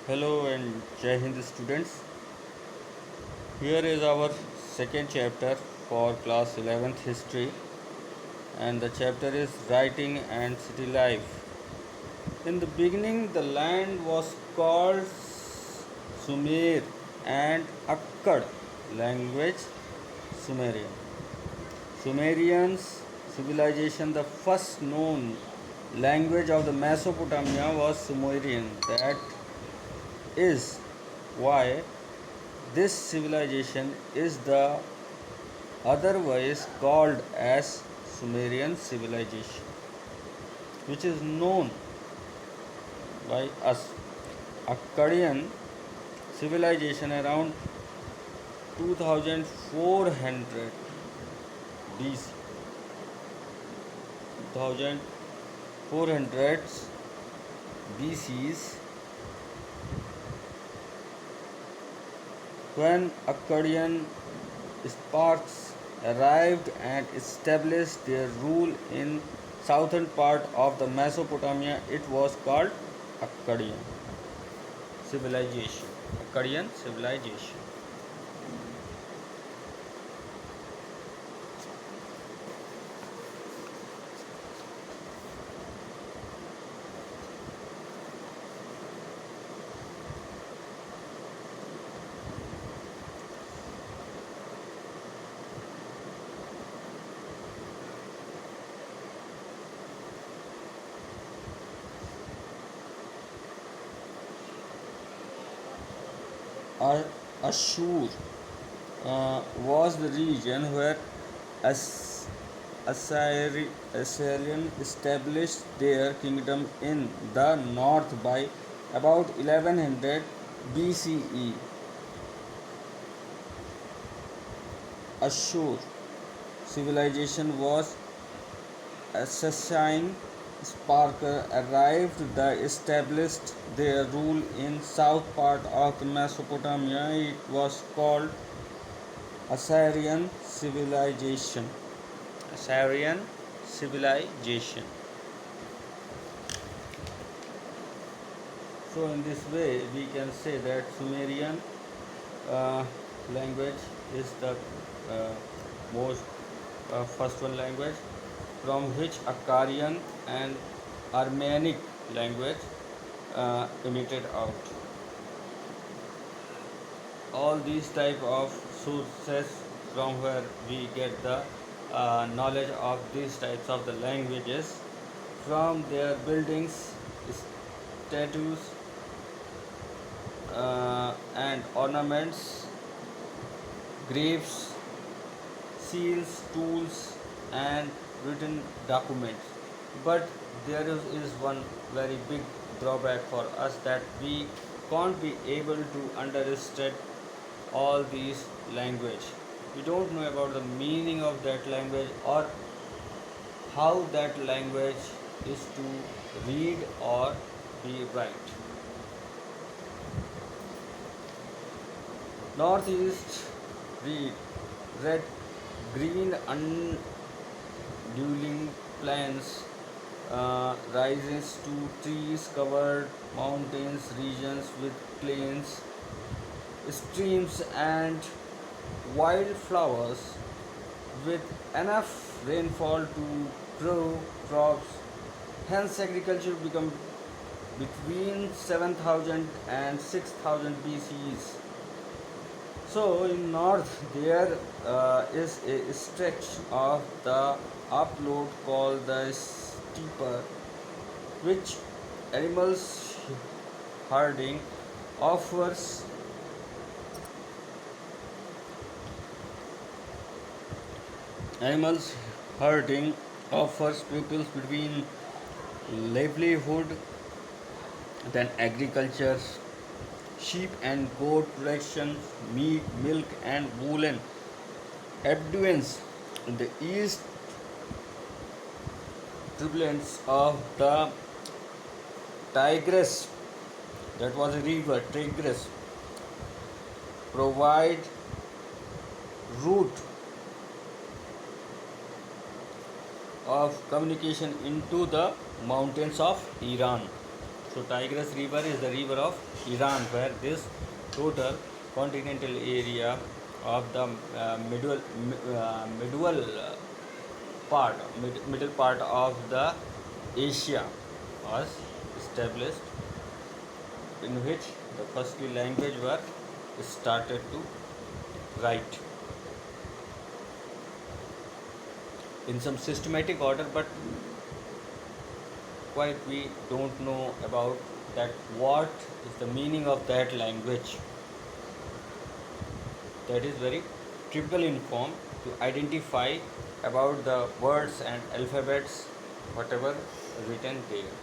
Hello and Jai Hind students. Here is our second chapter for class 11th history, and the chapter is writing and city life. In the beginning the land was called Sumer and Akkad language Sumerian. Sumerians civilization, the first known language of the Mesopotamia was Sumerian. That is why this civilization is the otherwise called as Sumerian civilization, which is known by us. Akkadian civilization around 2400 BC. 2400s BCs, when Akkadian Sparks arrived and established their rule in southern part of the Mesopotamia, it was called Akkadian civilization. Akkadian civilization. Ashur was the region where As- Assyrian established their kingdom in the north by about 1100 BCE. Ashur civilization was Assyrian Sparker arrived, they established their rule in south part of the Mesopotamia. It was called Assyrian civilization. Assyrian civilization. So in this way we can say that Sumerian language is the uh, most first one language from which Akkadian and Armenic language emitted out. All these type of sources from where we get the knowledge of these types of the languages from their buildings, statues, and ornaments, graves, seals, tools, and written documents. But there is one very big drawback for us, that we can't be able to understand all these language. We don't know about the meaning of that language, or how that language is to read or be write. Northeast read red, green, undulating plains, rises to trees covered mountains, regions with plains, streams, and wildflowers with enough rainfall to grow crops. Hence, agriculture become between 7000 and 6000 BCs. So in north there is a stretch of the upload called the steeper, which animals herding offers animals herding offers pupils between livelihood than agriculture, sheep and goat production, meat, milk, and woolen abundance. In the east, tributaries of the Tigris, that was a river, Tigris, provide route of communication into the mountains of Iran. So Tigris River is the river of Iran, where this total continental area of the middle part, middle part of the Asia was established, in which the first language were started to write in some systematic order, but quite we don't know about that what is the meaning of that language. That is very trivial in form to identify about the words and alphabets whatever written there.